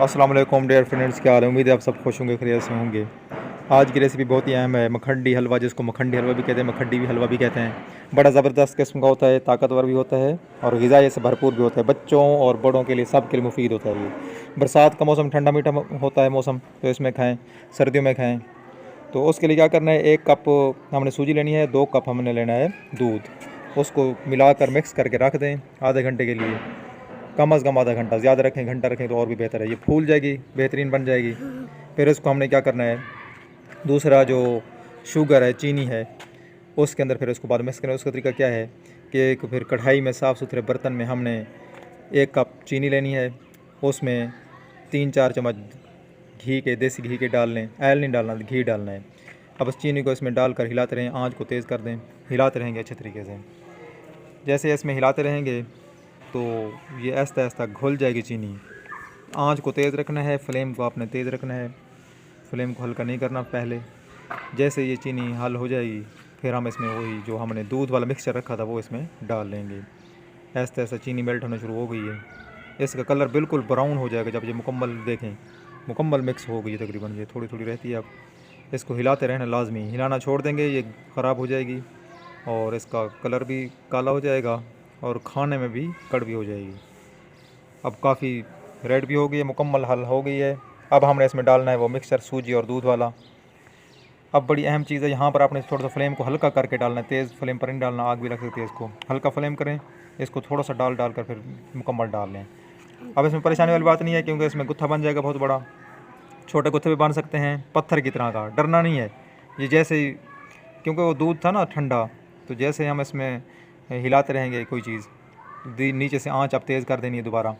अस्सलाम वालेकुम dear friends, क्या हाल है। उम्मीद है आप सब खुश होंगे, खैरियत से होंगे। आज की रेसिपी बहुत ही अहम है, मखंडी हलवा, जिसको मखंडी हलवा भी कहते हैं, मखंडी भी हलवा भी कहते हैं। बड़ा ज़बरदस्त किस्म का होता है, ताकतवर भी होता है और ग़िज़ाई से भरपूर भी होता है। बच्चों और बड़ों के लिए, सब के लिए मुफीद होता है ये। बरसात का मौसम, ठंडा मीठा होता है मौसम, तो इसमें खाएँ, सर्दियों में खाएँ। तो उसके लिए क्या करना है, 1 कप हमने सूजी लेनी है, 2 कप हमने लेना है दूध। उसको मिलाकर मिक्स करके रख दें आधे घंटे के लिए, कम अज़ कम आधा घंटा। ज़्यादा रखें, घंटा रखें तो और भी बेहतर है, ये फूल जाएगी, बेहतरीन बन जाएगी। फिर इसको हमने क्या करना है, दूसरा जो शुगर है, चीनी है, उसके अंदर फिर उसको बाद में मिक्स करना है। उसका तरीका क्या है कि एक फिर कढ़ाई में, साफ़ सुथरे बर्तन में हमने 1 कप चीनी लेनी है, उसमें 3-4 चम्मच घी के, देसी घी के डाल लें, ऑयल नहीं डालना, घी डालना है। अब उस चीनी को इसमें डालकर हिलाते रहें, आँच को तेज़ कर दें, हिलाते रहेंगे अच्छे तरीके से। जैसे इसमें हिलाते रहेंगे तो ये आहिस्ता आहिस्ता घुल जाएगी चीनी। आंच को तेज़ रखना है, फ्लेम को आपने तेज़ रखना है, फ्लेम को हल्का नहीं करना पहले। जैसे ये चीनी हल हो जाएगी, फिर हम इसमें वही जो हमने दूध वाला मिक्सचर रखा था वो इसमें डाल लेंगे। आहिस्ता आहिस्ता चीनी मेल्ट होना शुरू हो गई है, इसका कलर बिल्कुल ब्राउन हो जाएगा जब ये मुकम्मल देखें, मुकम्मल मिक्स हो गई है तकरीबन, ये थोड़ी थोड़ी रहती है। अब इसको हिलाते रहना लाजमी, हिलाना छोड़ देंगे ये ख़राब हो जाएगी और इसका कलर भी काला हो जाएगा और खाने में भी कड़वी हो जाएगी। अब काफ़ी रेड भी हो गई है, मुकम्मल हल हो गई है। अब हमने इसमें डालना है वो मिक्सचर, सूजी और दूध वाला। अब बड़ी अहम चीज़ है, यहाँ पर आपने थोड़ा सा फ्लेम को हल्का करके डालना है, तेज़ फ्लेम पर नहीं डालना, आग भी लग सकती है। इसको हल्का फ्लेम करें, इसको थोड़ा सा डाल कर फिर मुकम्मल डाल लें। अब इसमें परेशानी वाली बात नहीं है, क्योंकि इसमें गुत्था बन जाएगा बहुत बड़ा। छोटे गुत्थे भी बन सकते हैं, पत्थर की तरह का, डरना नहीं है। ये जैसे ही, क्योंकि वो दूध था ना ठंडा, तो जैसे हम इसमें हिलाते रहेंगे कोई चीज़, नीचे से आंच आप तेज़ कर देनी है दोबारा,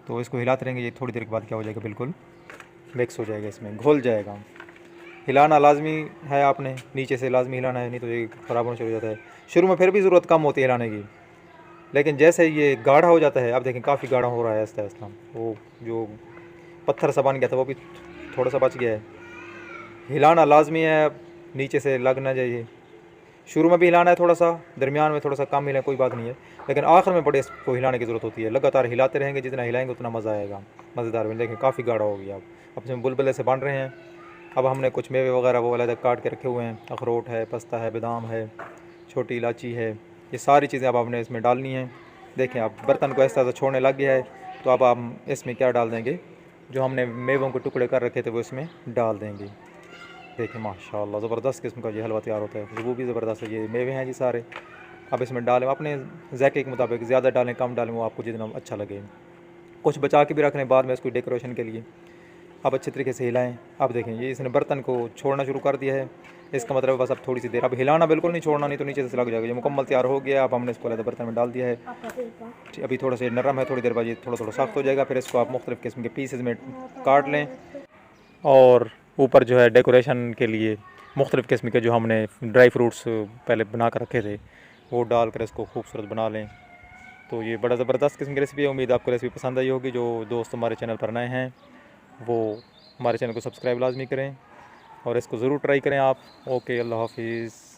तो इसको हिलाते रहेंगे। ये थोड़ी देर के बाद क्या हो जाएगा, बिल्कुल मिक्स हो जाएगा, इसमें घुल जाएगा। हिलाना लाजमी है, आपने नीचे से लाजमी हिलाना है, नहीं तो ये ख़राब होना शुरू हो जाता है। शुरू में फिर भी ज़रूरत कम होती है हिलाने की, लेकिन जैसे ये गाढ़ा हो जाता है, आप देखें काफ़ी गाढ़ा हो रहा है आहिस्ता आहिस्ता। वो जो पत्थर सा बन गया था वो भी थोड़ा सा बच गया है। हिलाना लाजमी है, नीचे से लग ना जाइए। शुरू में भी हिलाना है थोड़ा सा, दरमियान में थोड़ा सा कम हिलाए, कोई बात नहीं है, लेकिन आखिर में बड़े इसको हिलाने की ज़रूरत होती है। लगातार हिलाते रहेंगे, जितना हिलाएंगे उतना मज़ा आएगा, मज़ेदार बन। देखें काफ़ी गाढ़ा हो गया, अब इसमें बुलबुले से बन रहे हैं। अब हमने कुछ मेवे वगैरह वो अलग काट के रखे हुए हैं, अखरोट है, पिस्ता है, बादाम है, छोटी इलायची है, ये सारी चीज़ें अब आपने इसमें डालनी है। देखें अब बर्तन को ऐसा छोड़ने लग गया है, तो अब हम इसमें क्या डाल देंगे, जो हमने मेवों के टुकड़े कर रखे थे वो इसमें डाल देंगे। देखिए माशाल्लाह ज़बरदस्त किस्म का ये हलवा तैयार होता है, खुशबू भी ज़बरदस्त है। ये मेवे हैं जी सारे, अब इसमें डालें अपने ज़ायके के मुताबिक, ज़्यादा डालें कम डालें, वो आपको जितना अच्छा लगे। कुछ बचा के भी रख लें बाद में इसको डेकोरेशन के लिए। अब अच्छे तरीके से हिलाएं। अब देखें ये इसने बर्तन को छोड़ना शुरू कर दिया है, इसका मतलब बस अब थोड़ी सी देर, अब हिलाना बिल्कुल नहीं छोड़ना, नहीं तो नीचे से लग जाएगा। ये मुकम्मल तैयार हो गया। अब हमने इसको अलग बर्तन में डाल दिया है, अभी थोड़ा सा नरम है, थोड़ी देर बाद ये थोड़ा थोड़ा सख्त हो जाएगा। फिर इसको आप मुख्तलिफ़ किस्म के पीसेज में काट लें और ऊपर जो है डेकोरेशन के लिए मुख्तलिफ़ किस्म के जो हमने ड्राई फ्रूट्स पहले बना कर रखे थे वो डाल कर इसको खूबसूरत बना लें। तो ये बड़ा ज़बरदस्त किस्म की रेसिपी है। उम्मीद आपको रेसिपी पसंद आई होगी। जो दोस्त हमारे चैनल पर नए हैं वो हमारे चैनल को सब्सक्राइब लाजमी करें और इसको ज़रूर ट्राई करें आप। ओके, अल्लाह हाफिज़।